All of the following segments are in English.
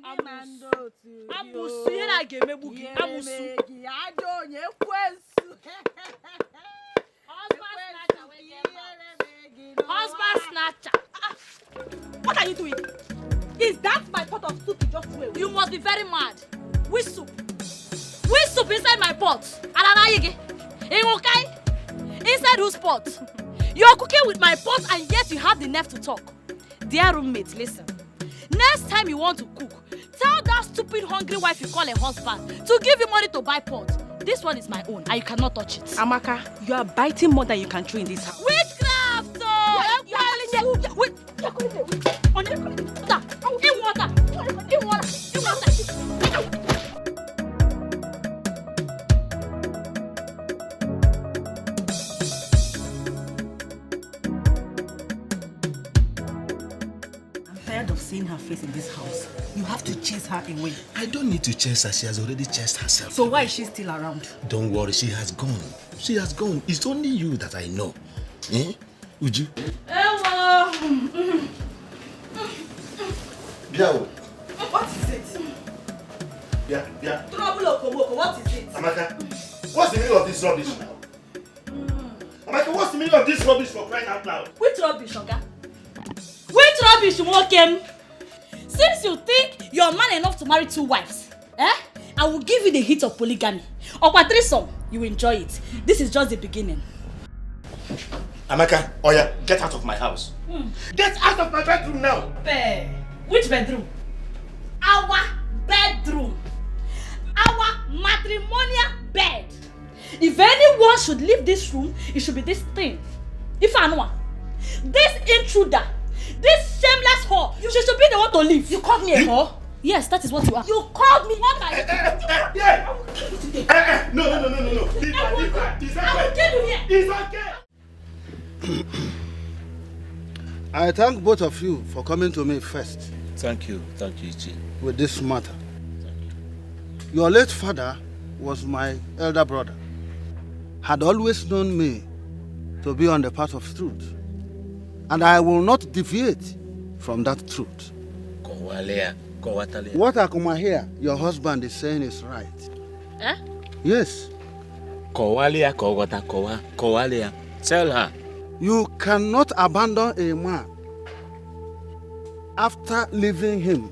Amusu, here I get me boogie. Amusu. Husband snatcher. What are you doing? Is that my pot of soup you just threw away? You must be very mad. Which soup? Which soup inside my pot? Alanayige. Inside whose pot? You are cooking with my pot and yet you have the nerve to talk. Dear roommate, listen. Next time you want to cook, tell that stupid hungry wife you call a husband to give you money to buy pot. This one is my own and you cannot touch it. Amaka, you are biting more than you can chew in this house. Witchcraft! Wait. In water. Of seeing her face in this house. You have to chase her away. I don't need to chase her. She has already chased herself. So why is she still around? Don't worry, she has gone. She has gone. It's only you that I know. Eh? Would you? Hello. Biao. What is it? Yeah. Trouble Okonkwo, what is it? Amaka, what's the meaning of this rubbish now? Amaka, what's the meaning of this rubbish for crying out loud? Which rubbish, Oga? Which rubbish, Wokem? Since you think you're man enough to marry 2 wives, I will give you the hit of polygamy. Or threesome, you will enjoy it. This is just the beginning. Amaka, Oya, get out of my house. Get out of my bedroom now. Which bedroom? Our bedroom. Our matrimonial bed. If anyone should leave this room, it should be this thing. If I know, this intruder, this shameless whore, she should be the one to leave. You called me a whore? Yes, that is what you are. You called me. What are you? Yeah. I will kill you today. No. Leave her. It's okay. I will kill you here. It's okay. I thank both of you for coming to me first. Thank you, Ichi. With this matter. Your late father was my elder brother. Had always known me to be on the path of truth. And I will not deviate from that truth. What Akuma here, your husband is saying is right. Yes. Tell her. You cannot abandon a man after leaving him.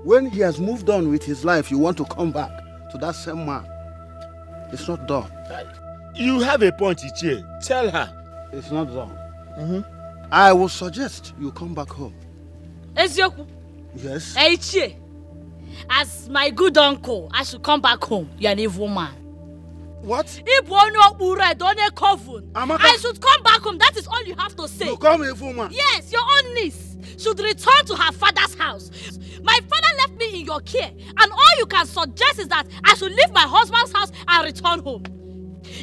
When he has moved on with his life, you want to come back to that same man. It's not done. You have a point, Ichi. Tell her. It's not done. I will suggest you come back home. Ezioku. Yes. Ichi. As my good uncle, I should come back home. You're an evil man. What? I should come back home. That is all you have to say. You call me a evil man? Yes, your own niece should return to her father's house. My father left me in your care, and all you can suggest is that I should leave my husband's house and return home.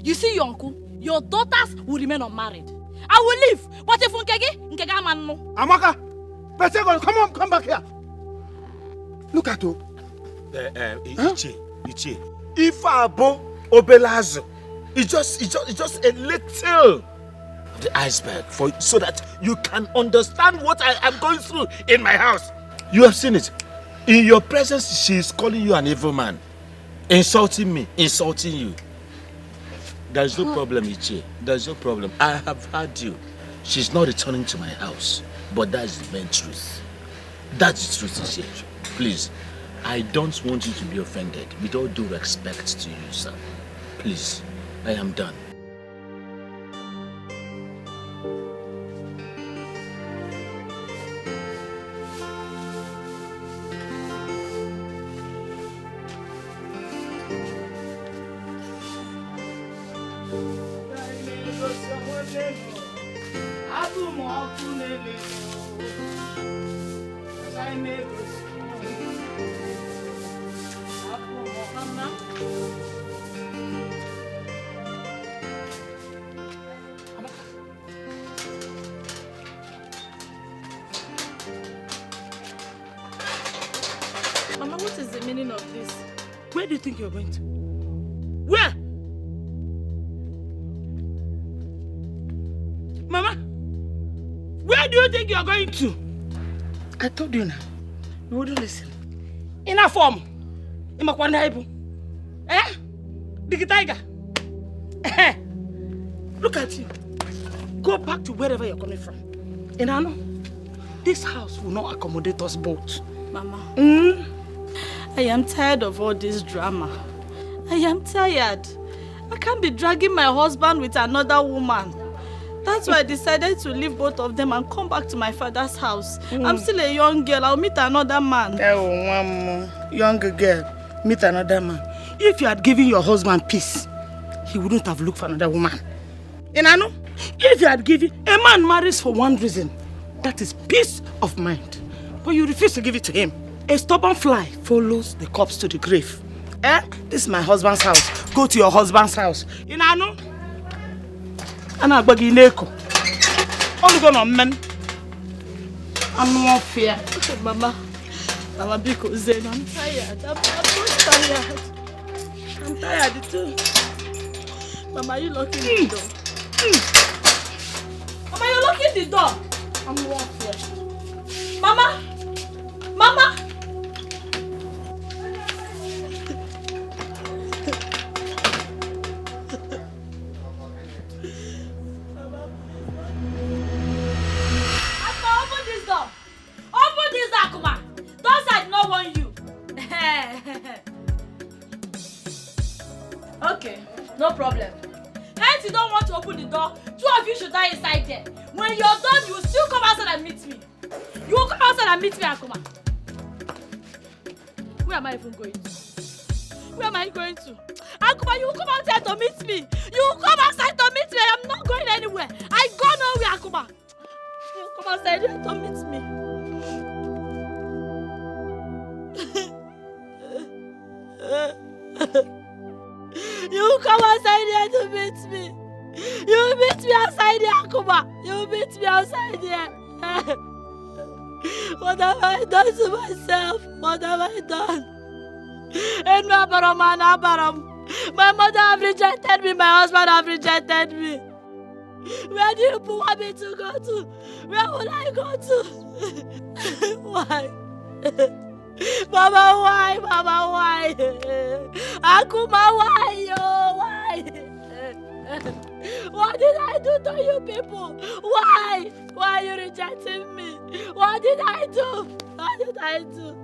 You see, your uncle, your daughters will remain unmarried. I will leave, but if Nkege man no. Amaka, come back here. Look at you. Ichi. If Abo Obelazo, it's just a little of the iceberg so that you can understand what I am going through in my house. You have seen it. In your presence, she is calling you an evil man, insulting me, insulting you. There's no problem, Ichi. There's no problem. I have heard you. She's not returning to my house, but that's the main truth. That's the truth, Ichi. Please, I don't want you to be offended. With all due respect to you, sir. Please, I am done. Mama, what is the meaning of this? Where do you think you're going to? Where? Mama, where do you think you're going to? I told you now. You wouldn't listen. In a form. In my one able. Eh? Dikeh. Look at you. Go back to wherever you're coming from. And I know this house will not accommodate us both. Mama, I am tired of all this drama. I am tired. I can't be dragging my husband with another woman. That's why I decided to leave both of them and come back to my father's house. I'm still a young girl. I'll meet another man. Oh, one younger girl, meet another man. If you had given your husband peace, he wouldn't have looked for another woman. And I know, if you had given, a man marries for one reason, that is peace of mind. But you refuse to give it to him. A stubborn fly follows the corpse to the grave. Eh? This is my husband's house. Go to your husband's house. You know? I'm not going to only going on men. I'm not fear. Mama, because then I'm tired. I'm tired. I'm tired too. Mama, you locking the door? Mama, you locking the door? I'm not fear. Mama! Mama! Okay, no problem. Hence you don't want to open the door, two of you should die inside there. When you're done, you will still come outside and meet me. You will come outside and meet me, Akuma. Where am I even going to? Where am I going to? Akuma, you will come outside to meet me. You will come outside to meet me. I am not going anywhere. I go nowhere, Akuma. You will come outside here to meet me. You come outside here to meet me. You meet me outside here, Akuma. You meet me outside here. What have I done to myself? What have I done? My mother have rejected me. My husband have rejected me. Where do you want me to go to? Where will I go to? Why? Mama, why? Mama, why? Akuma, why? Oh, why? What did I do to you people? Why? Why are you rejecting me? What did I do? What did I do?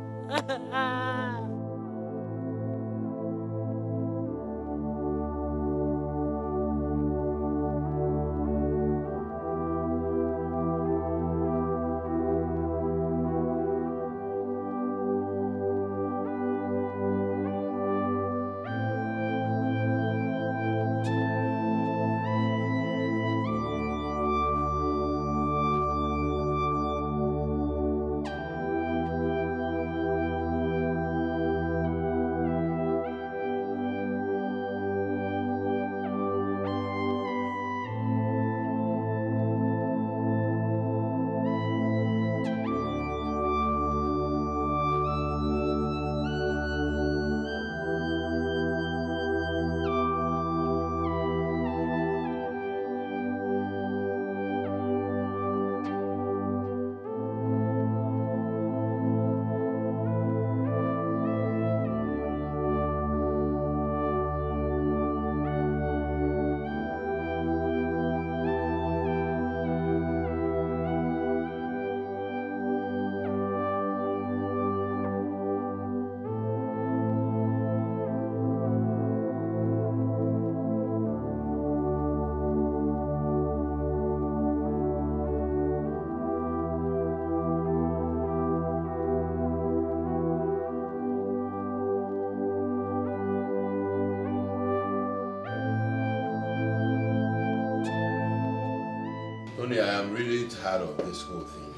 Only I am really tired of this whole thing.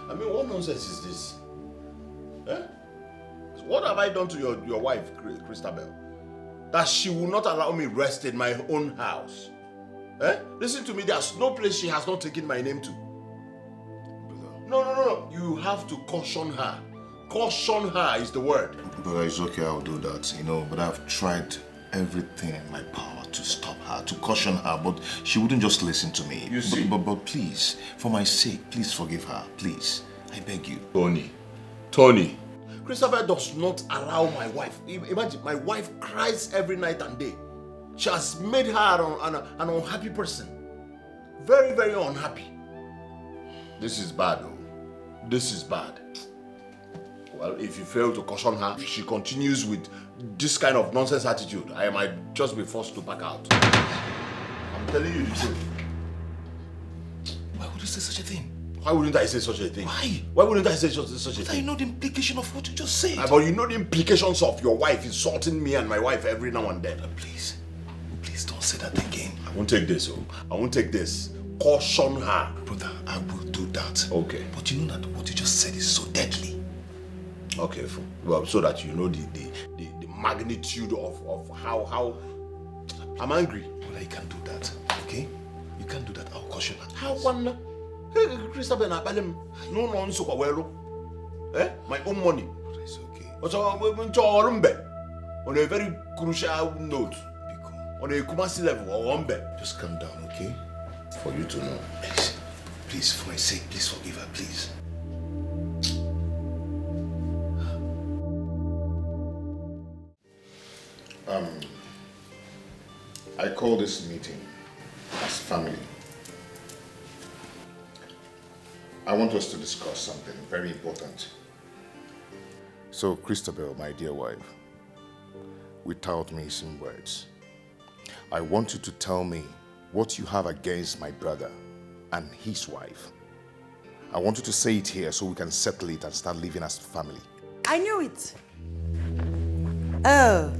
I mean, what nonsense is this? Eh? What have I done to your wife, Christabel? That she will not allow me rest in my own house. Eh? Listen to me, there's no place she has not taken my name to. No. You have to caution her. Caution her is the word. Brother, it's okay, I'll do that, but I've tried everything in my power to stop her, to caution her, but she wouldn't just listen to me. You see? But please, for my sake, please forgive her, please. I beg you. Tony, Christopher does not allow my wife. Imagine, my wife cries every night and day. She has made her an unhappy person. Very, very unhappy. This is bad, though. This is bad. Well, if you fail to caution her, if she continues with this kind of nonsense attitude, I might just be forced to back out. I'm telling you the truth. Why would you say such a thing? Why wouldn't I say such a thing? Why? Why wouldn't I say such a thing? But I know the implication of what you just said. But you know the implications of your wife insulting me and my wife every now and then. Please don't say that again. I won't take this, I won't take this. Caution her. Brother, I will do that. Okay. But you know that what you just said is so deadly. Okay, well, so that you know the magnitude of how I'm angry. Brother, you can't do that, okay? You can't do that. I'll caution her. How one? Hey, Christopher, no nonsense, my own money. Brother, it's okay. On a very crucial note. On a Kumasi level, Just calm down, okay? For you to know. Please, for my sake, please forgive her, please. I call this meeting as family. I want us to discuss something very important. So, Christabel, my dear wife, without missing words, I want you to tell me what you have against my brother and his wife. I want you to say it here so we can settle it and start living as family. I knew it. Oh,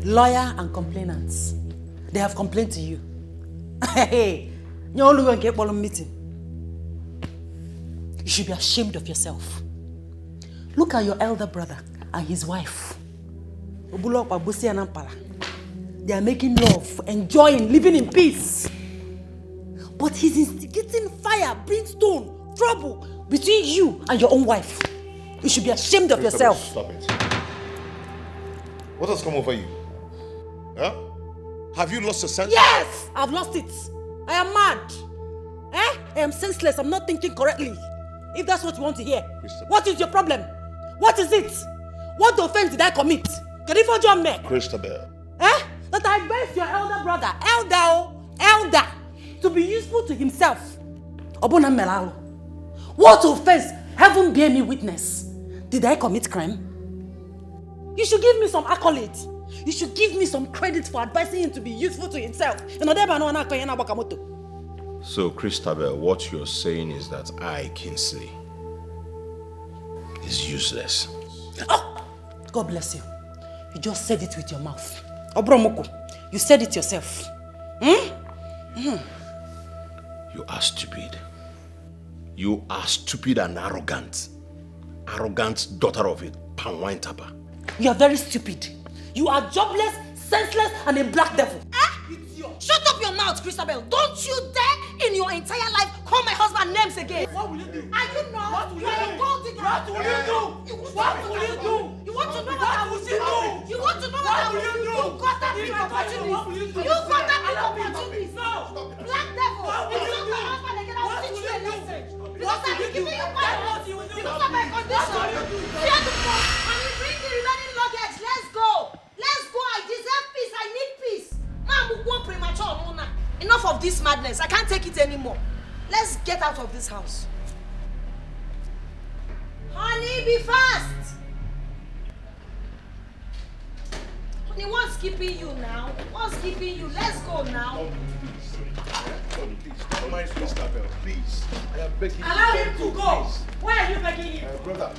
lawyer and complainants. They have complained to you. Hey, you're only going to get one meeting. You should be ashamed of yourself. Look at your elder brother and his wife. They are making love, enjoying, living in peace. But he's instigating fire, brimstone, trouble between you and your own wife. You should be ashamed of yourself. Stop it. What has come over you? Huh? Have you lost your sense? Yes! I've lost it. I am mad. I am senseless. I'm not thinking correctly. If that's what you want to hear. What is your problem? What is it? What offense did I commit? Can you forge on me? Christabel. That I advised your elder brother, elder, to be useful to himself. Obona Melalo. What offense? Heaven bear me witness. Did I commit crime? You should give me some accolades. You should give me some credit for advising him to be useful to himself. So, Christabel, what you're saying is that I, Kingsley, is useless. Oh, God bless you. You just said it with your mouth. Obromoko, you said it yourself. You are stupid. You are stupid and arrogant. Arrogant daughter of a palm wine tapper. You are very stupid. You are jobless, senseless, and a black devil. Shut up your mouth, Christabel. Don't you dare in your entire life call my husband names again. What will you do? Are you not? What will you do? What will you do? What will you do? You want to know what I will do? You want to know what I will do? You got that big opportunity. You got that big opportunity. Black devil. If you don't my husband again, I will teach you a lesson. Because I will give you violence. Because of my condition. Fear the force. And you bring the remaining luggage. Let's go. Let's go. I deserve peace. I need peace. Enough of this madness. I can't take it anymore. Let's get out of this house. Honey, be fast. Honey, what's keeping you now? What's keeping you? Let's go now. Please, Christabel, please. I am begging you. Allow him to go. Why are you begging him? Brother.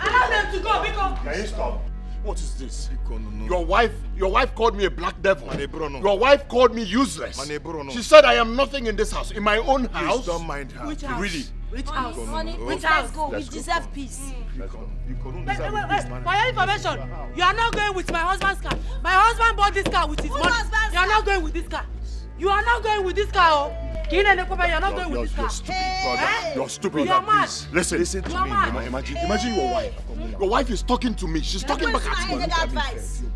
Allow them to go because... Can you stop? What is this? Your wife called me a black devil. Your wife called me useless. She said I am nothing in this house. In my own house. Please don't mind her. Which house? Really? Which house? Honey, let's go. We deserve peace. Wait. For your information, you are not going with my husband's car. My husband bought this car with his money. You are not going with this car. You are not going with this car. You're not going with this car. You're stupid, brother. You're stupid. You're mad. Listen to me. Imagine your wife. Your wife is talking to me. She's talking back at you.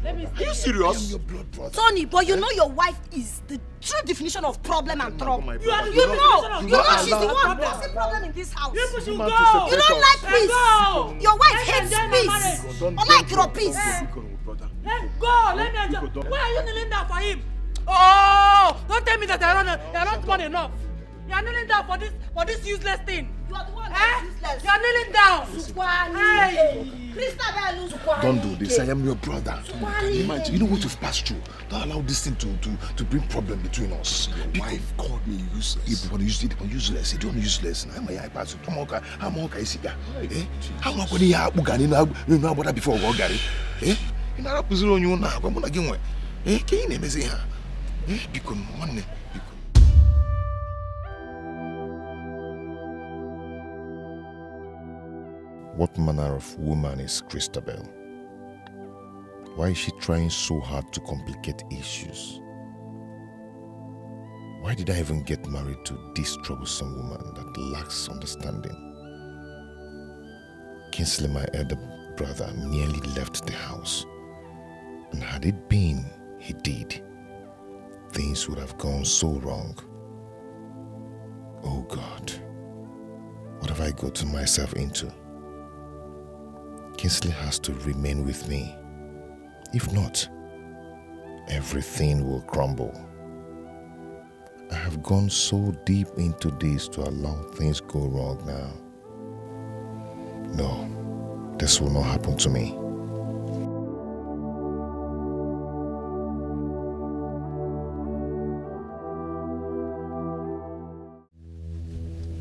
Are you serious? Your blood brother. Tony, but you know your wife is the true definition of problem and trouble. You know She's the one causing problem in this house. You should go. You don't like peace. Go. Your wife hates peace. Unlike your peace. Let go. Let me enjoy. Why are you kneeling down for him? Oh, don't tell me that you're not man enough. You're kneeling down for this useless thing. You are the one that's useless. You're kneeling down. Don't do this. I am your brother. Can you imagine? You know what you've passed through. Don't allow this thing to bring problem between us. Your wife called me useless. You useless. You don't useless. I'm a pass. I'm okay. How am I going to have Bugani now? What before Gary? You know, I'm on you now. I'm going to get one. Can you name me? Because money. What manner of woman is Christabel? Why is she trying so hard to complicate issues? Why did I even get married to this troublesome woman that lacks understanding? Kingsley, my elder brother, nearly left the house. And had it been he did, things would have gone so wrong. Oh God, what have I gotten myself into? Kingsley has to remain with me. If not, everything will crumble. I have gone so deep into this to allow things go wrong now. No, this will not happen to me.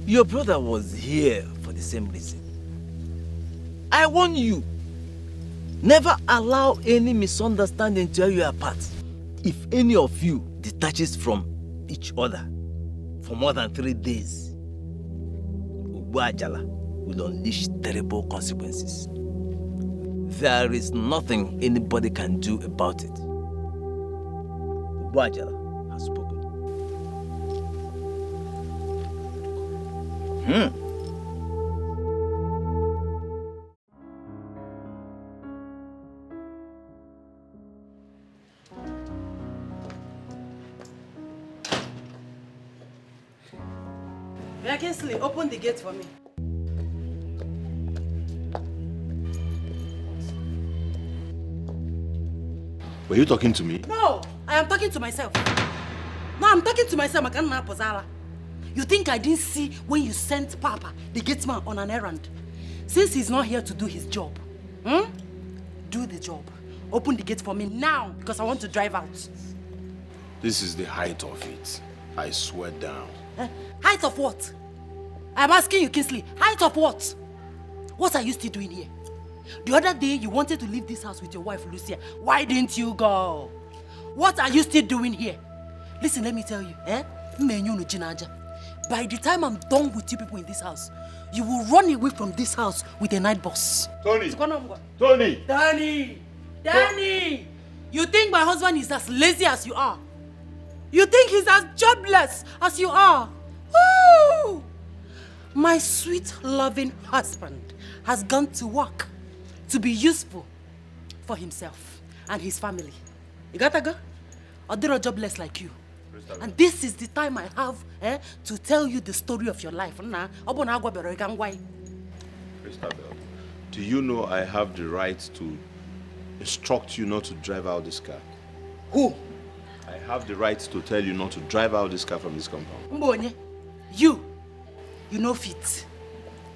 Your brother was here for the same reason. I warn you, never allow any misunderstanding to tear you apart. If any of you detaches from each other for more than 3 days, Racheal will unleash terrible consequences. There is nothing anybody can do about it. Racheal has spoken. Kingsley, open the gate for me. Were you talking to me? No, I am talking to myself. No, I'm talking to myself. You think I didn't see when you sent Papa, the gateman, on an errand? Since he's not here to do his job, do the job. Open the gate for me now, because I want to drive out. This is the height of it. I swear down. Height of what? I'm asking you, Kingsley, height of what? What are you still doing here? The other day, you wanted to leave this house with your wife, Lucia. Why didn't you go? What are you still doing here? Listen, let me tell you, by the time I'm done with you people in this house, you will run away from this house with a night bus. Tony! Danny! You think my husband is as lazy as you are? You think he's as jobless as you are? Ooh! My sweet, loving husband has gone to work to be useful for himself and his family. You gotta go? Or they're jobless like you. And this is the time I have to tell you the story of your life. Christabel, do you know I have the right to instruct you not to drive out this car? Who? I have the right to tell you not to drive out this car from this compound. Mbonye, you know fit.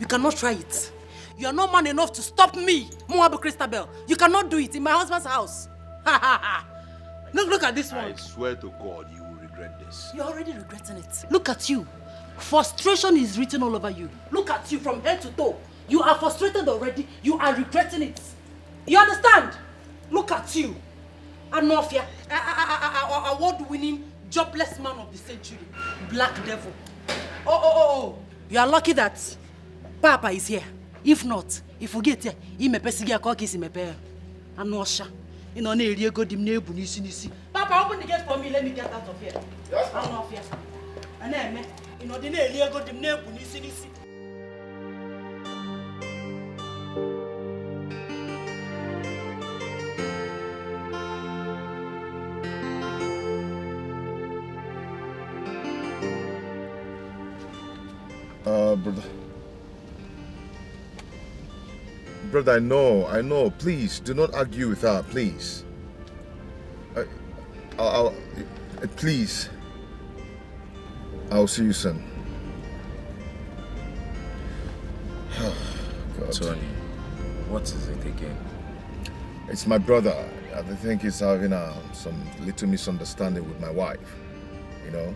You cannot try it. You are not man enough to stop me, Moabu Christabel. You cannot do it in my husband's house. Look at this one. I swear to God, you will regret this. You're already regretting it. Look at you. Frustration is written all over you. Look at you from head to toe. You are frustrated already. You are regretting it. You understand? Look at you. Anofia, award-winning, jobless man of the century. Black devil. Oh. You are lucky that Papa is here. If not, if you get here, he may pass a cookies in my pair. Anosha. In on a go dim neighbor, Papa, open the gate for me. Let me get out of here. Yes, Anofia. Aneme, in ordinary ego the name Punisini. Brother. Brother, I know. Please, do not argue with her, please. Please. I'll see you soon. God. Tony, what is it again? It's my brother. I think he's having some little misunderstanding with my wife, you know.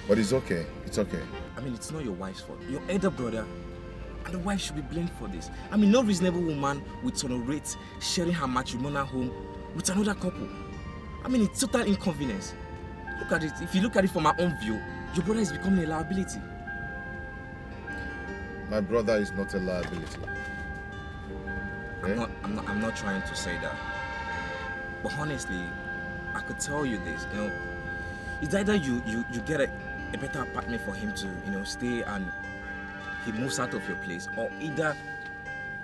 But it's okay. It's okay. I mean, it's not your wife's fault. Your elder brother and the wife should be blamed for this. I mean, no reasonable woman would tolerate sharing her matrimonial home with another couple. I mean, it's total inconvenience. Look at it. If you look at it from my own view, your brother is becoming a liability. My brother is not a liability. Okay? I'm not trying to say that. But honestly, I could tell you this, you know, it's either you get a better apartment for him to, you know, stay and he moves out of your place, or either,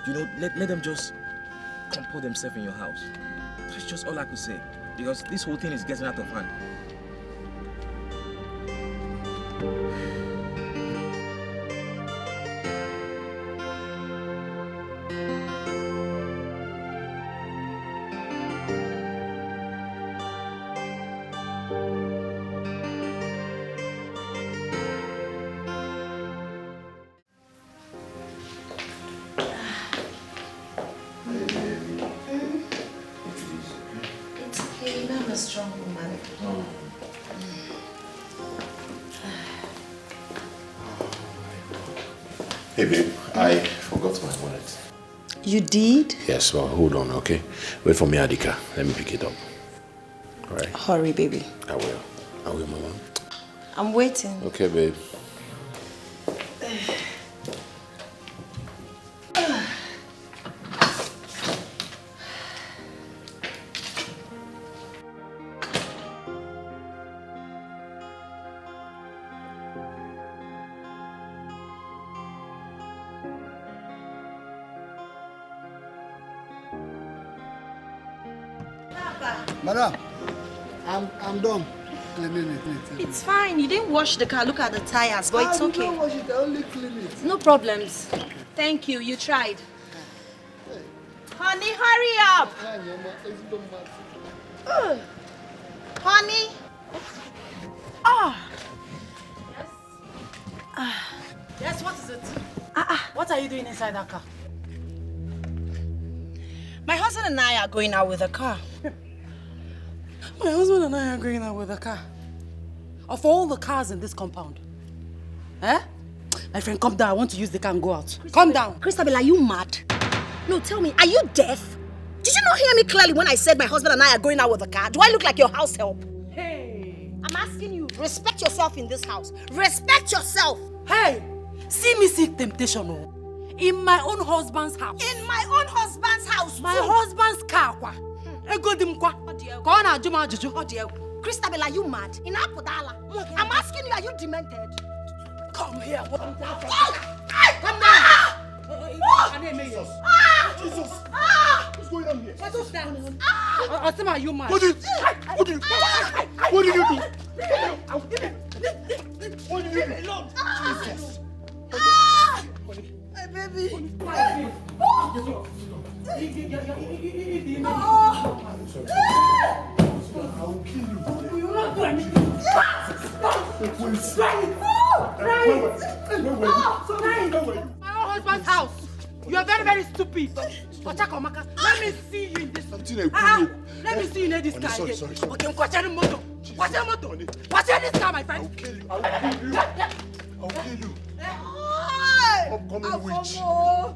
you know, let them just compose themselves in your house. That's just all I could say, because this whole thing is getting out of hand. Strong woman. Oh. Hey babe, I forgot my wallet. You did? Yes, well hold on, okay? Wait for me, Dikeh. Let me pick it up. Alright? Hurry, baby. I will, mama. I'm waiting. Okay, babe. Madam, I'm done cleaning it. It's fine. You didn't wash the car. Look at the tires, but it's okay. I didn't wash it. I only clean it. No problems. Thank you. You tried. Hey. Honey, hurry up. Honey. Yes, what is it? What are you doing inside that car? My husband and I are going out with a car. My husband and I are going out with a car. Of all the cars in this compound. Eh? My friend, come down. I want to use the car and go out. Come down. Christabel, are you mad? No, tell me, are you deaf? Did you not hear me clearly when I said my husband and I are going out with a car? Do I look like your house help? Hey. I'm asking you, respect yourself in this house. Respect yourself. Hey, see me seek temptation, oh. In my own husband's house. In my own husband's house, my too. husband's car, kwa. Ego dim kwa. Kwa na ajuma ajuju. Christabel, are you mad? In Apodala. I'm asking you, are you demented? Come here. Come down. Jesus! What's going on here? What's down? Asema, are you mad? What did you do? What did you do? Jesus! My baby. I will kill you. You will not do anything. My own husband's house. You are very, very stupid. Let me see you in this. Let me see you in this car. Sorry. Okay, watch this car, my friend. I'll kill you. I'll kill you. Upcoming witch.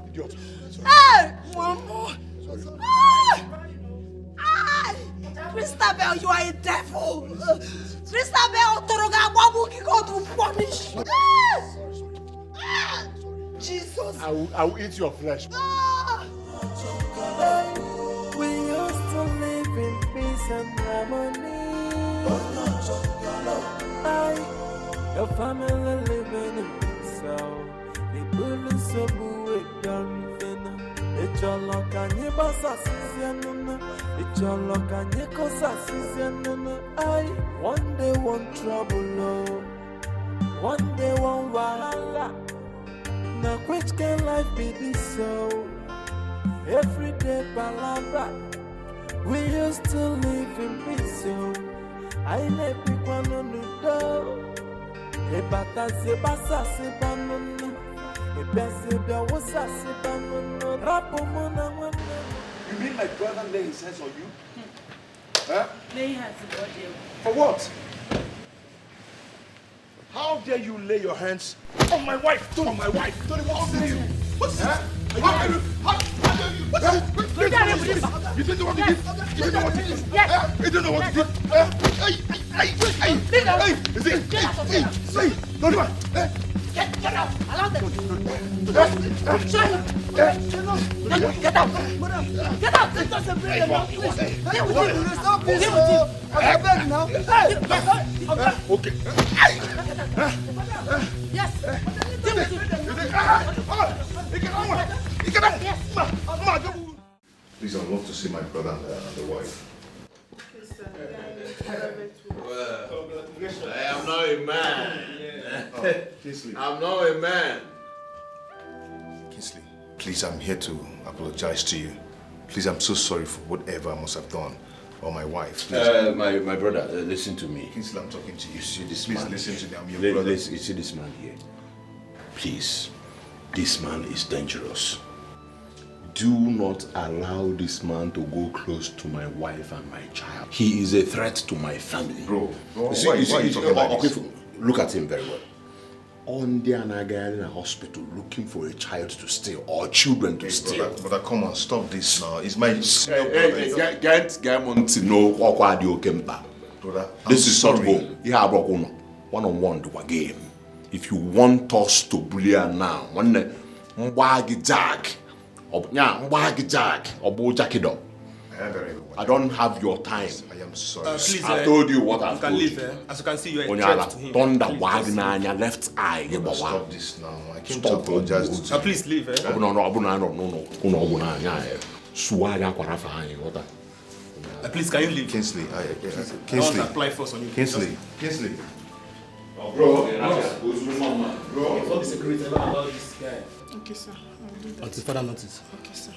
Idiot. Hey! Mama! Christabel, you are a devil! Christabel, Toroga Babu, God will punish! Jesus! I will eat your flesh. We used to live in peace and harmony. a family living in South. They bully so boo done finna. It's your luck and your boss assistant. It's your luck and your cause assistant. I one day want trouble, no. One day one wahala. Now which can life be this so? Every day palabra. We used to live in peace, so I let people on the door. A bata se basa se banana. A bese da wasa se banana. Rapomona. You mean my brother lay his hands on you? Huh? Lay hands on you. For what? How dare you lay your hands on my wife? On my wife? Tony, what dare you? What's that? How dare you? How dare you? What's that? You didn't know what to do? You didn't know what to do? Yes. You didn't know what to do? Hey! Is it? Hey! Don't do it! Get out! Allow them! Get out! Get out! It doesn't bring them out, please! Deal with him! Stop this! Deal with him! I'm back now! Okay. Yes! Deal with him! Please, I'd love to see my brother and the wife. I am not a man. Kingsley. I'm not a man. Kingsley, please, I'm here to apologize to you. Please, I'm so sorry for whatever I must have done. Or my wife. Please. My brother, listen to me. Kingsley, I'm talking to you. You see this Please man? listen to me. I'm your brother. You see this man here? Please, this man is dangerous. Do not allow this man to go close to my wife and my child. He is a threat to my family. Bro, why are you talking like this? Look at him very well. On the Naija in a hospital looking for a child to steal or children to steal. Brother, come on, stop this now. It's my senior brother. Get to know what you came back. Brother, this is sorry. not go. Yeah, one-on-one do a game. If you want us to bully her now, one mbagi jack, or jacket. I don't have your time. I am sorry. Please, I told you what I've you can told leave. you. As you can see, you're a Onyala, threat to him. thunder Please, wagner on your left eye. Stop this now. I came to apologize to you. please leave. No. Please, can you leave? Kingsley, I want Kingsley. to apply force on you. Kingsley. Bro, Inform the security about this guy. Okay, sir. I'll do that. Until further notice. Okay, sir.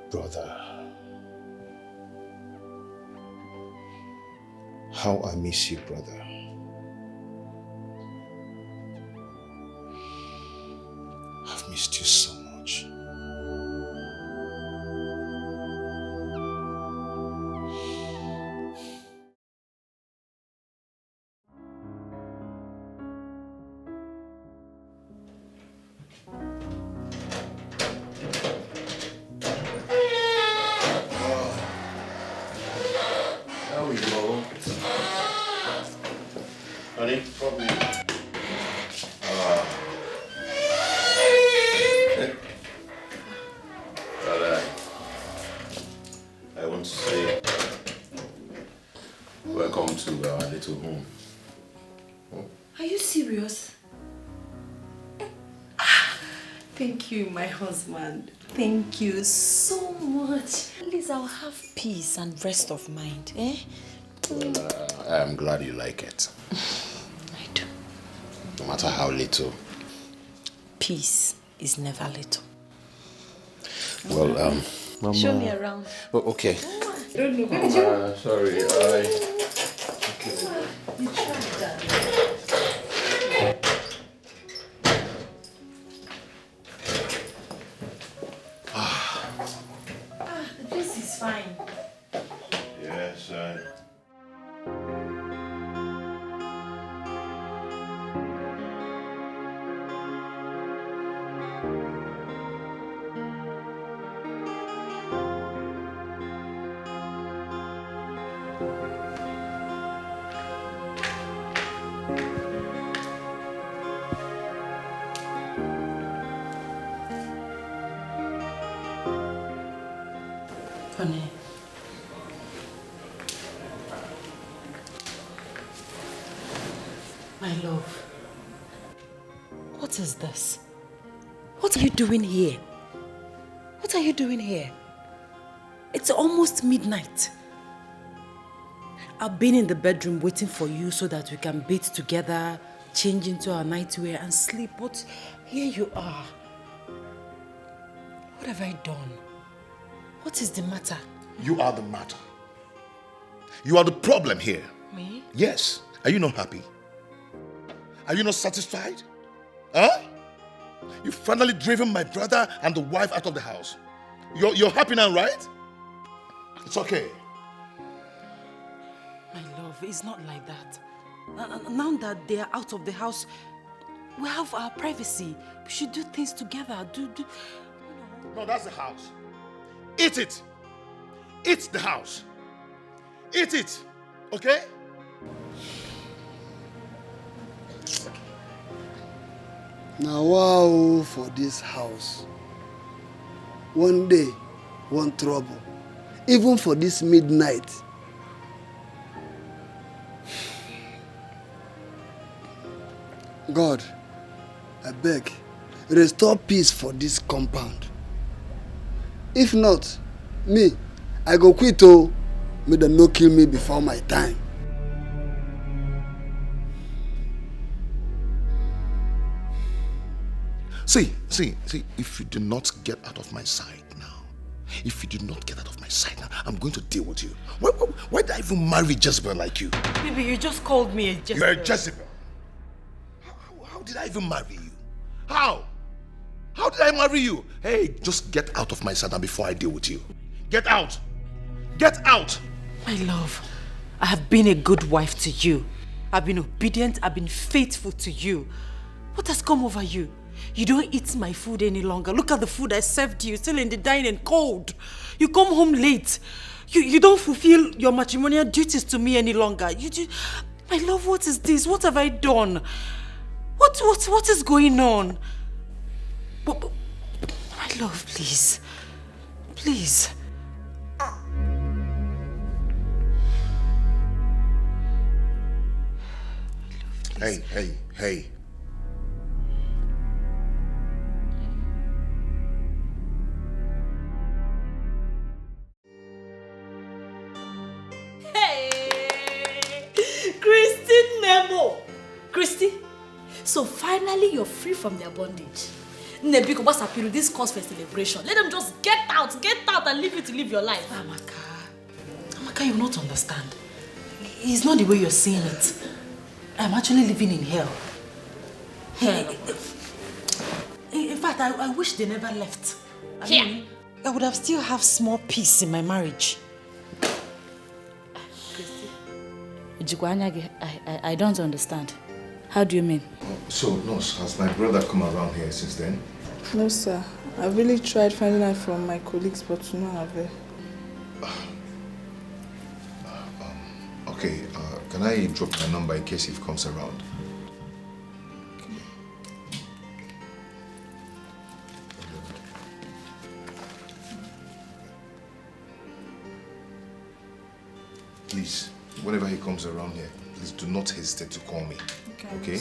Brother, how I miss you, brother. I've missed you so much. serious? Thank you, my husband. Thank you so much. At least I'll have peace and rest of mind, eh? I'm glad you like it. I do. No matter how little. Peace is never little. Well, Mama. Show me around. Oh, okay. I don't know. Sorry, You tried that. The place is fine. Yes, Onny. My love. What is this? What are you doing here? What are you doing here? It's almost midnight. I've been in the bedroom waiting for you so that we can bathe together, change into our nightwear and sleep. But here you are. What have I done? What is the matter? You are the matter. You are the problem here. Me? Yes. Are you not happy? Are you not satisfied? Huh? You've finally driven my brother and the wife out of the house. You're happy now, right? It's okay. My love, it's not like that. Now that they are out of the house, we have our privacy. We should do things together. No, that's the house. Eat it. Eat the house. Eat it. Okay? Now, wow, for this house. One day, one trouble. Even for this midnight. God, I beg, restore peace for this compound. If not, me, I go quit, oh. May them no kill me before my time. See, if you do not get out of my sight now, I'm going to deal with you. Why did I even marry Jezebel like you? Baby, you just called me a Jezebel. You're a Jezebel. How did I even marry you? How? How did I marry you? Hey, just get out of my sight now before I deal with you. Get out. Get out. My love, I have been a good wife to you. I've been obedient, I've been faithful to you. What has come over you? You don't eat my food any longer. Look at the food I served you, still in the dining, cold. You come home late. You don't fulfill your matrimonial duties to me any longer. My love, what is this? What have I done? What is going on? But, my love, please. Please. Hey. Hey, Christy Nemo. Christy, so finally you're free from their bondage. Nebiko, what's happening? This calls for celebration. Let them just get out and leave you to live your life. Amaka, you will not understand. It's not the way you're seeing it. I'm actually living in hell. Hell? In fact, I wish they never left. Here. I would have still have small peace in my marriage. I don't understand. How do you mean? So, Nurse, has my brother come around here since then? No, sir. I really tried finding out from my colleagues, but to no avail. Okay, can I drop my number in case he comes around? Please, whenever he comes around here, please do not hesitate to call me. Okay?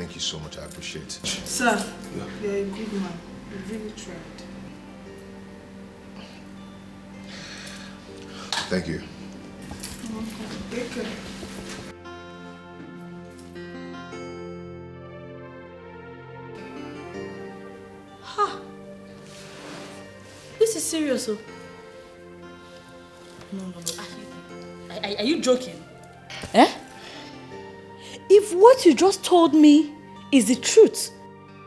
Thank you so much. I appreciate it. Sir, you're a good man. You really tried. Thank you. Take care. Ha! This is serious, oh. No. Are you joking? Eh? If what you just told me is the truth,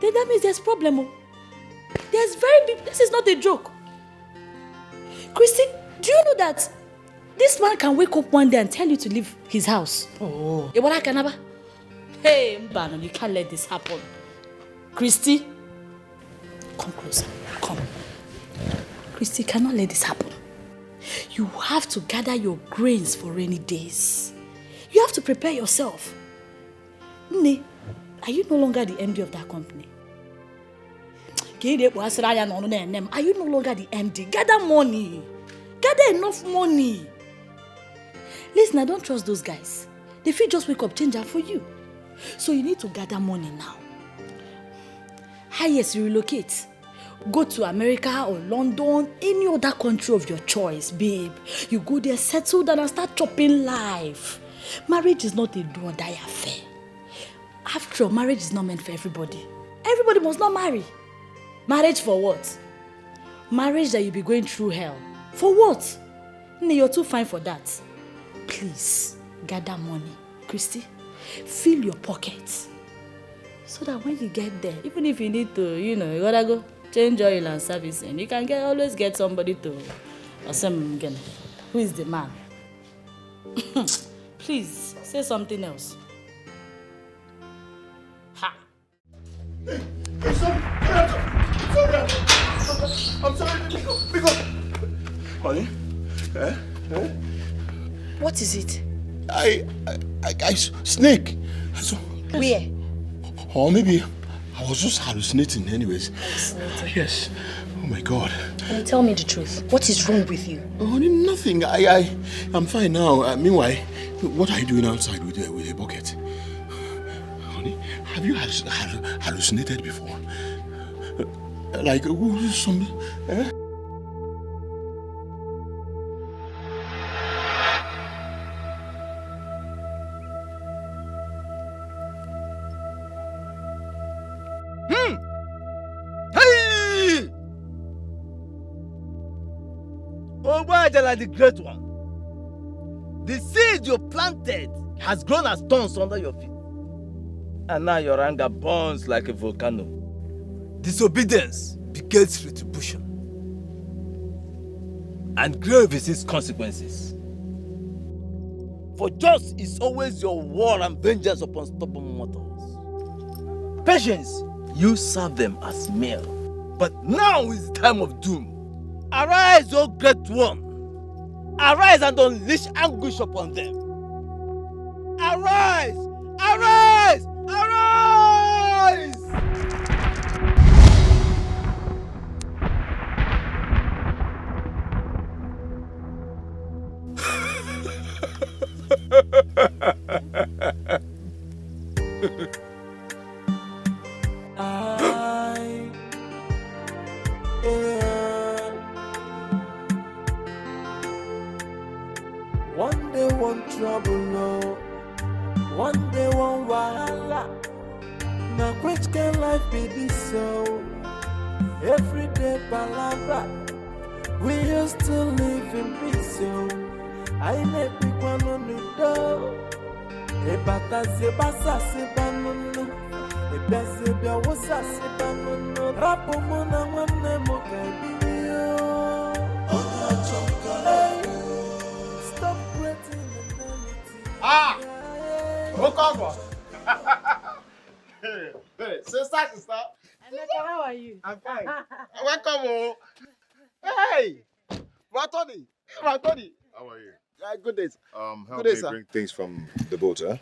then that means there's problem, oh. There's very big... This is not a joke. Christy, do you know that this man can wake up one day and tell you to leave his house? Oh. Hey, Mbano, you can't let this happen. Christy, come closer. Come. Christy, you cannot let this happen. You have to gather your grains for rainy days. You have to prepare yourself. Nne, are you no longer the MD of that company? Are you no longer the MD? Gather money. Gather enough money. Listen, I don't trust those guys. They feel just wake up, change up for you. So you need to gather money now. Highest, you relocate. Go to America or London, any other country of your choice, babe. You go there, settle down and start chopping life. Marriage is not a do or die affair. After all, marriage is not meant for everybody. Everybody must not marry. Marriage for what? Marriage that you'll be going through hell. For what? You're too fine for that. Please, gather money. Christy, fill your pockets. So that when you get there, even if you need to, you gotta go change oil and servicing, you can always get somebody to assemble again. Who is the man? Please, say something else. Ha! I'm sorry. Because... Honey? What is it? I snake. Where? Or maybe I was just hallucinating anyways. Hallucinating? Yes. Oh my God. Can you tell me the truth? What is wrong with you? Honey, nothing. I'm fine now. Meanwhile, what are you doing outside with a bucket? Honey, have you hallucinated before? Like some... Eh? The great one. The seed you planted has grown as thorns under your feet. And now your anger burns like a volcano. Disobedience begets retribution. And grave is its consequences. For just is always your war and vengeance upon stubborn mortals. Patience, you serve them as meal. But now is the time of doom. Arise, O great one. Arise and unleash anguish upon them. Arise! Arise! Arise! One day one trouble, no. One day one wahala. Now which can life be this so? Every day palabra. We used to live in peace, so I may be one on the door. Ebata sebasa sebanuno. Ebese bia wosa sebanuno. Rapo mona wane mokai biyo. Stop creating enmity. Okonkwo. Hey, sister. How are you? I'm fine. Welcome home. Hey, Tony. How are you? Good days. Help Good me day, sir. bring things from the boat, huh?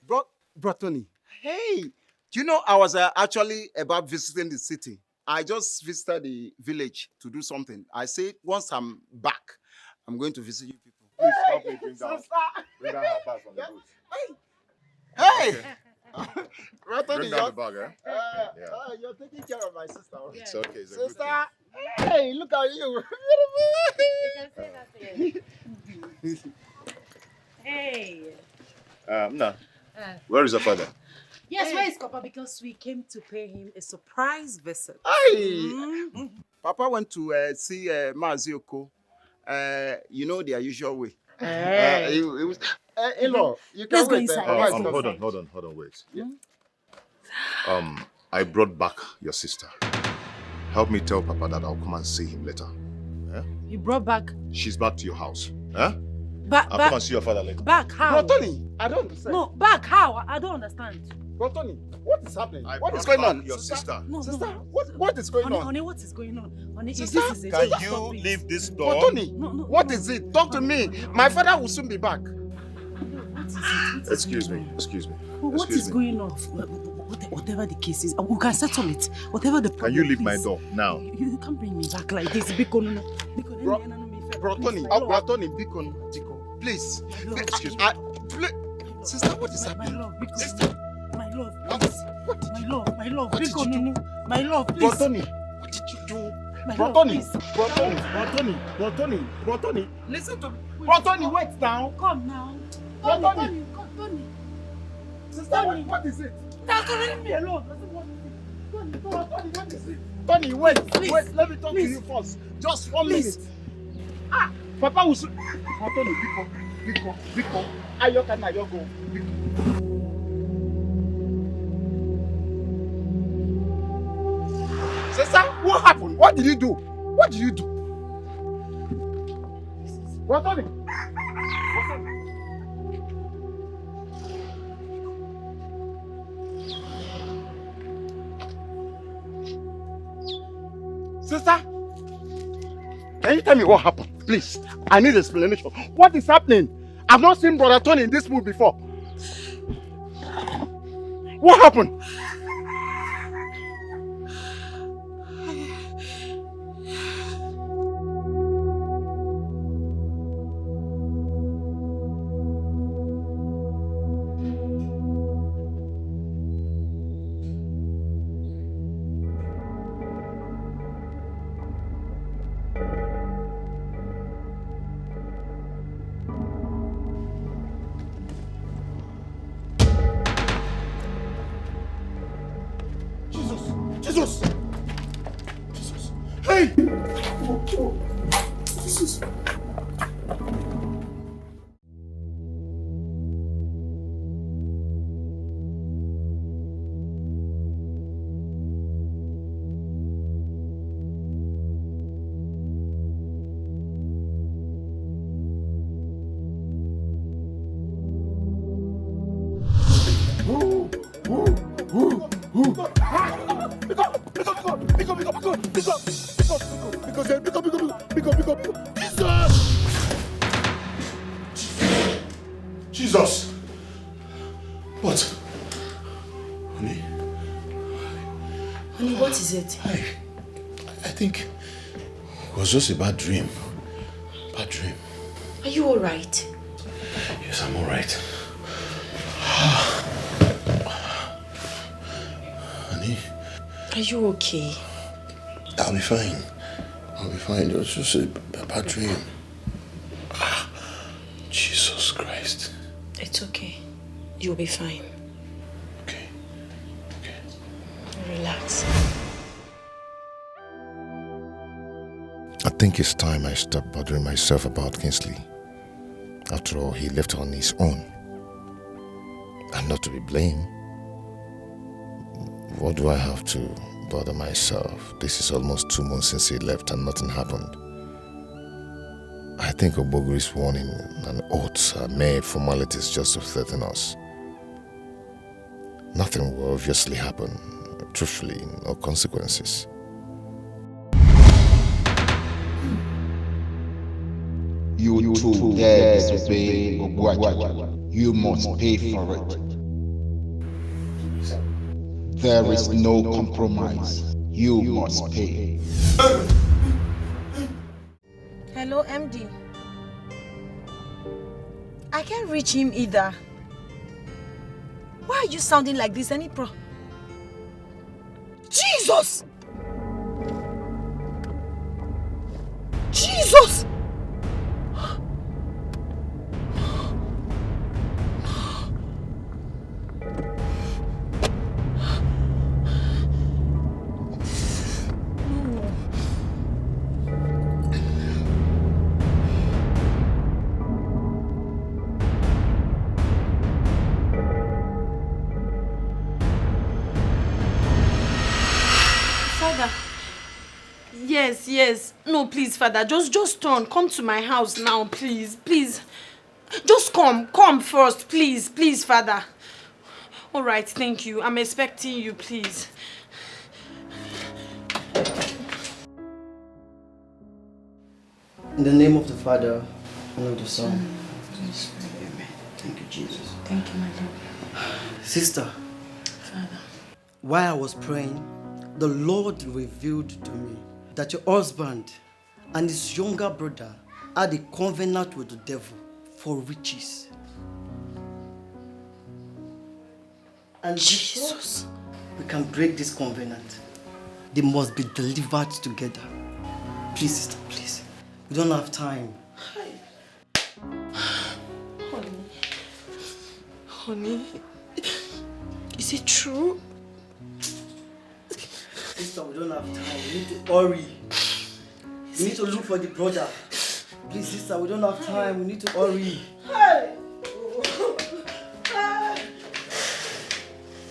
Bro, Tony. Hey, do you know I was actually about visiting the city. I just visited the village to do something. I said once I'm back, I'm going to visit you people. Please help me bring down her bag from the boat. Hey! Bring down the bag, You're taking care of my sister. Yeah. It's okay. It's a Sister, good hey, look at you. You can say that again. Hey. No. Where is your father? Yes, where is Papa? Because we came to pay him a surprise visit. Hey. Papa went to see Mazioko. You know their usual way. Hey. It was. In-law, you Let's can go wait. inside. Hold on, wait. I brought back your sister. Help me tell Papa that I'll come and see him later. You brought back? She's back to your house. I'll come and see your father later. Back how? Bro, Tony, I don't understand. No, back how? I don't understand. Bro, Tony, what is happening? I What is brought going back on? your sister. No, Sister, no. what is going on? Honey, what is going on? Honey, Sister, this is a Can joke. you Stop it. leave this Bro, door? Tony, No. what is it? Talk to me. My father will soon be back. What is it? Excuse me. What is going on? Whatever the case is, we can settle it. Whatever the problem. Can you leave please. my door now? You can't bring me back like this. Bro, Tony, Biko, Diko, please. Excuse me. Sister, what is happening? My love, What did you do? My love, Bro, please. Tony, what did you do? My Bro, love, Tony, please. Bro, Tony, listen to me. Bro, Tony, wait now. Come now. Bro, Tony. Sister, what is it? Leave me alone. Bro, Tony, what is it? Tony, wait, Please. wait, let me talk to you first. Just 1 minute. Papa will soon. Bro, Tony, Biko, Ayoka na Yogo, Sister, what happened? What did you do? Bro, Tony. Sister, can you tell me what happened? Please, I need explanation. What is happening? I've not seen Brother Tony in this mood before. What happened? Jesus! Hey! Jesus! Jesus! What? Honey? Honey, what is it? I think it was just a bad dream. Bad dream. Are you alright? Yes, I'm alright. Honey? Are you okay? I'll be fine. It was just a bad dream. Jesus Christ. It's okay. You'll be fine. Okay. Relax. I think it's time I stopped bothering myself about Kingsley. After all, he left on his own. I'm not to be blamed. What do I have to bother myself? This is almost 2 months since he left and nothing happened. I think Obogri's warning and oaths are mere formalities just to threaten us. Nothing will obviously happen, truthfully, no consequences. You too dare disobey Ogwaja. You must pay for it. There is no compromise. You must pay. Hello, MD. I can't reach him either. Why are you sounding like this, any pro? Jesus! Jesus! Yes. No, please, Father. Just turn. Come to my house now, please. Please. Just come. Come first, please. Please, Father. All right, thank you. I'm expecting you, please. In the name of the Father, and of the Son, and the Spirit. Amen. Thank you, Jesus. Thank you, my Lord. Sister, Father. while I was praying, the Lord revealed to me that your husband and his younger brother had a covenant with the devil for riches. And Jesus, we can break this covenant. They must be delivered together. Please, sister, please. We don't have time. Honey, is it true? Sister, we don't have time. We need to hurry. We need to look for the brother. Please, sister, we don't have time. We need to hurry.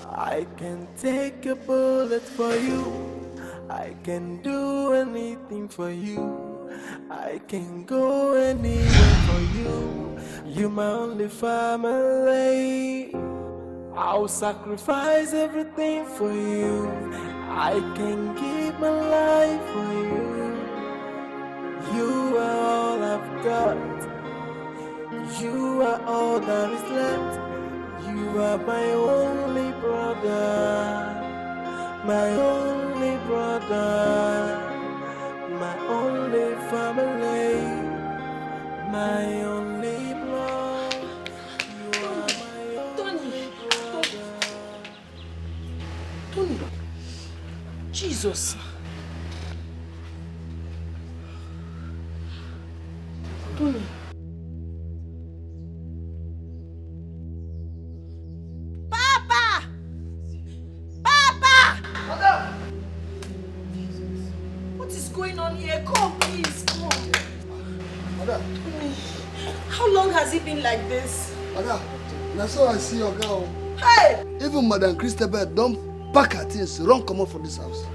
I can take a bullet for you. I can do anything for you. I can go anywhere for you. You're my only family. I'll sacrifice everything for you. I can give my life for you. You are all I've got. You are all that is left. You are my only brother. My only brother. My only family. My only blood. You are my only brother. Tony. Jesus. Tony. Papa! Papa! Mother! What is going on here? Come, please, come. Mother. How long has it been like this? Mother, that's how I see your girl. Hey! Even Madam Christabel don't pack her things, run come out from this house.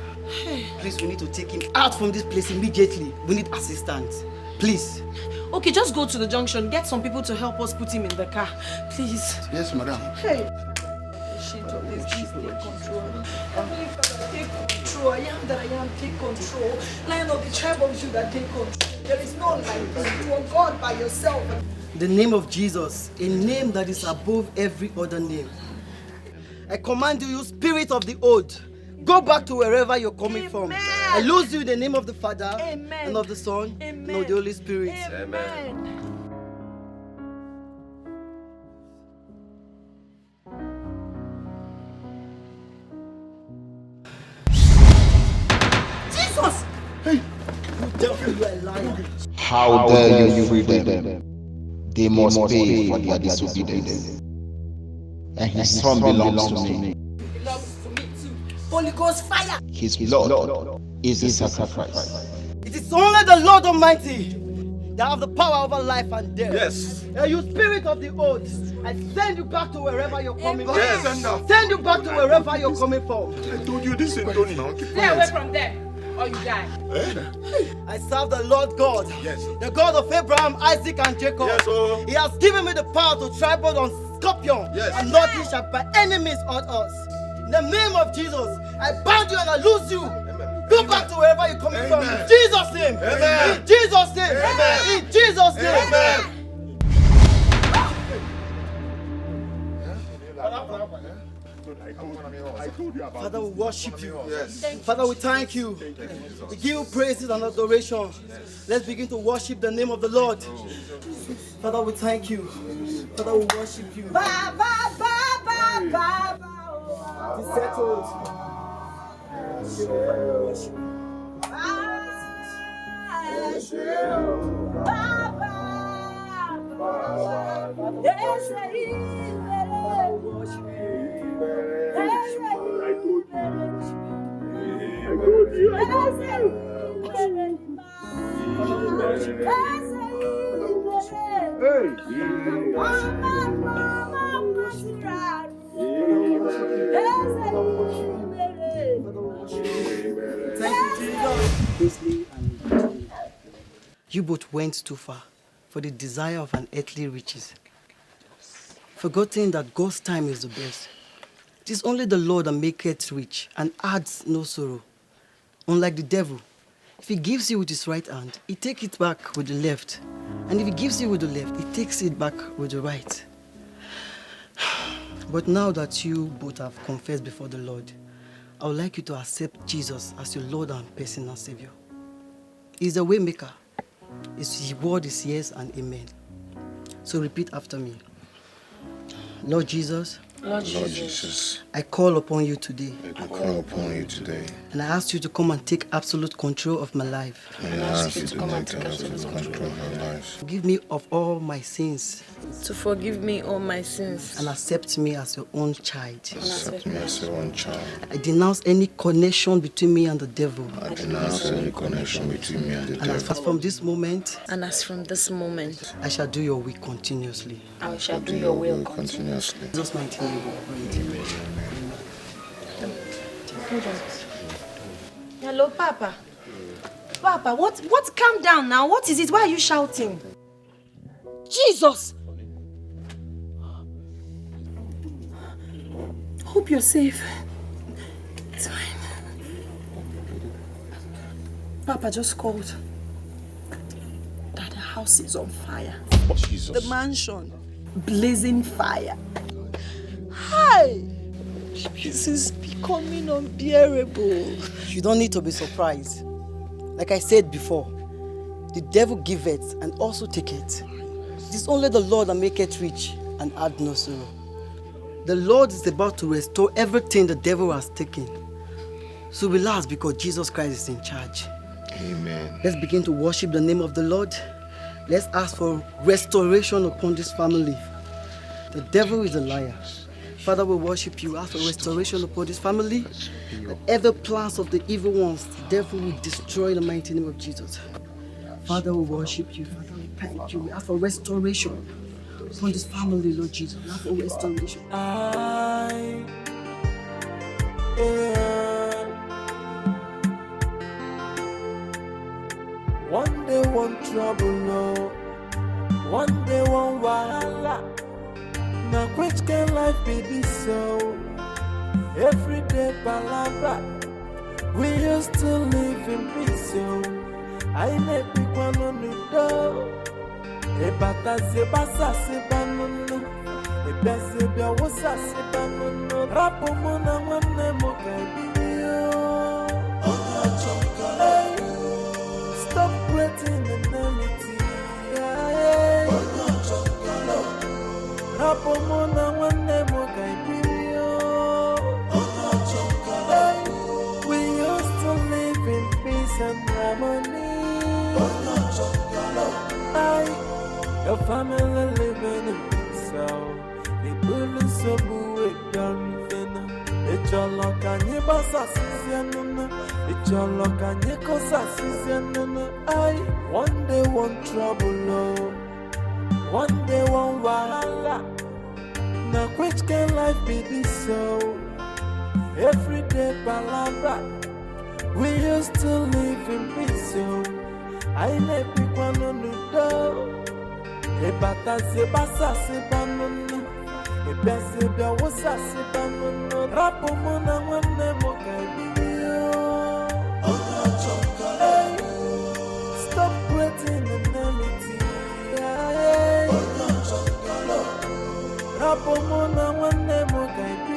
Please, we need to take him out from this place immediately. We need assistance. Please. Okay, just go to the junction. Get some people to help us put him in the car. Please. Yes, madam. Hey! Please take control. Heavenly Father, take control. I am that I am, take control. Lion of the tribe of Judah, take control. There is none like you. You are God by yourself. The name of Jesus, a name that is above every other name. I command you, spirit of the old, go back to wherever you're coming from. I lose you in the name of the Father, and of the Son, and of the Holy Spirit. Amen. Jesus! Hey! You devil, you are a liar. How dare you free them? They must pay for their disobedience. And his son belongs to me. Holy Ghost fire! His blood is a sacrifice. It is only the Lord Almighty that have the power over life and death. Yes. You spirit of the old, I send you back to wherever you're coming from. Yes. Send you back to wherever you're coming from. I told you this ain't Tony now. Stay away from them, or you die. I serve the Lord God, the God of Abraham, Isaac, and Jacob. Yes, He has given me the power to trample on scorpion, and nothing shall by any means hurt us. In the name of Jesus, I bound you and I loose you. Go back to wherever you're coming from. In Jesus' name. Amen. In Jesus' name. Amen. In Jesus' name. Amen. Father, we worship you. Yes. Father, we thank you. We give you praises and adoration. Let's begin to worship the name of the Lord. Father, we thank you. Father, we worship you. Ba, ba, ba, ba, It's settled. You both went too far for the desire of an earthly riches, forgetting that God's time is the best. It is only the Lord that maketh rich and adds no sorrow. Unlike the devil, if he gives you with his right hand, he takes it back with the left. And if he gives you with the left, he takes it back with the right. But now that you both have confessed before the Lord, I would like you to accept Jesus as your Lord and personal Savior. He's the way maker. His word is yes and amen. So repeat after me. Lord Jesus. Lord Jesus, I call upon you today. I call upon you today. And I ask you to come and take absolute control of my life. And I ask you to come and take absolute control of my life. Forgive me of all my sins. To forgive me all my sins. And accept me as your own child. Accept me as your own child. I denounce any connection between me and the devil. I denounce any connection between me and the devil. And as from this moment, I shall do your will continuously. I shall do your will continuously. In Jesus' mighty name we pray. Hello, Papa. Papa, what? Calm down now. What is it? Why are you shouting? Jesus! Hope you're safe. It's fine. Papa just called that the house is on fire. Jesus. The mansion. Blazing fire. Hi! This is becoming unbearable. You don't need to be surprised. Like I said before, the devil giveth and also taketh. It is only the Lord that maketh rich and add no sorrow. The Lord is about to restore everything the devil has taken. So relax because Jesus Christ is in charge. Amen. Let's begin to worship the name of the Lord. Let's ask for restoration upon this family. The devil is a liar. Father, we worship you. Ask for restoration upon this family. That every plans of the evil ones, the devil will destroy in the mighty name of Jesus. Father, we worship you. Father, we thank you. We ask for restoration upon this family, Lord Jesus. We ask for restoration. One day, one trouble, no. One day, one wahala. Now, which can life be this so? Every day, palabra. We used to live in peace, so I never pick one on the door. Ebata sebasa sebanunu, ebezebia wosa sebanunu. Rapo mona wane mokaibio. Stop creating enmity. Rapo mona wane mokaibio. We used to live in peace and harmony. Your family living in peace. They bully so good, done finna. It's your luck and you boss assistant. It's your luck and you cause assistant. One day, one trouble, no. One day, one wahala. Now, which can life be this so? Every day, palabra. We used to live in peace, so I never pick one on the door. Ebata sebasa sebanunu, ebezebia wosa sebanunu. Rapo mona wane mokaibio. Stop creating enmity. Rapo mona wane mokaibio.